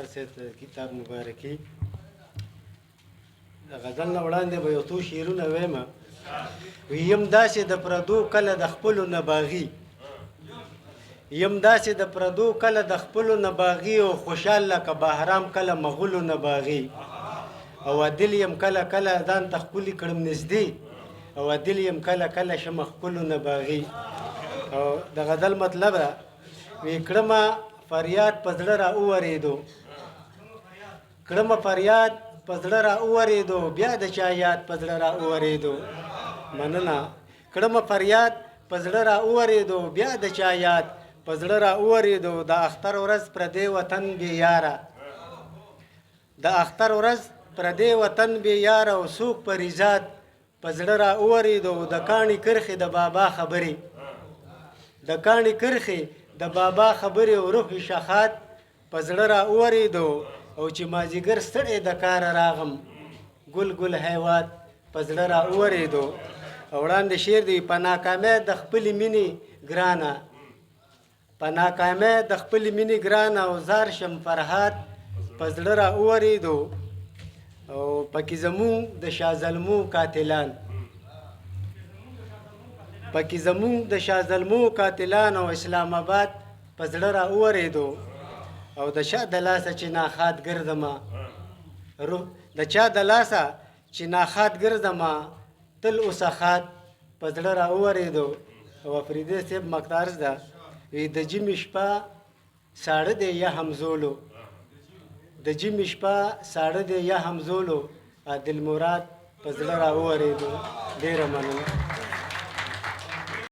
مختار صاحب ته کتاب مبارکي د غزل نه وړاندې به یو څو شعرونه ویمه یم داسې د پردو کله د خپلو نه باغي یم داسې د پردو کله د خپلو نه باغي او خوشحال لکه بهرام کله مغولو نه باغي او عدل یم کله کله ځان ته ښکلي کړم نږدې او عدل یم کله کله شمه ښکلو نه باغي او د غزل مطلب ده وی کړمه فریاد په زړه را وورېدو کړمه فریاد په زړه را وورېدو بیا د چا یاد په زړه را وورېدو مننه کړمه فریاد په زړه را وورېدو بیا د چا یاد په زړه را وورېدو د اختر ورځ پردی وطن بې یاره د اختر ورځ پردی وطن بې یاره او څوک پریزاد په زړه را وورېدو د کاڼي کرښې د بابا خبرې د کاڼي کرښې د بابا خبرې او روح شخات په زړه را وورېدو او چې مازدیګر ستړی د کاره راغم ګل ګل حیوات په زړه را وورېدو او وړاندې شعر دی په ناکامۍ د خپلې مینې ګرانه په ناکامۍ د خپلې مینې ګرانه او زار شم فرهاد په زړه را وورېدو او پکې زمونږ د شاه زلمو قاتلان پکې زمونږ د شاه زلمو قاتلان او اسلام آباد په زړه را وورېدو او د چا د لاسه چې ناخات ګرځمه د چا د لاسه چې ناخات ګرځمه تل اوسخات په زړه را وورېدو او افریدی صاحب مقدار ده وی د جمې شپه ساړه دی یا همزولو د جمې شپه ساړه دی یا همزولو عادل مراد په زړه را وورېدو ډېره مننه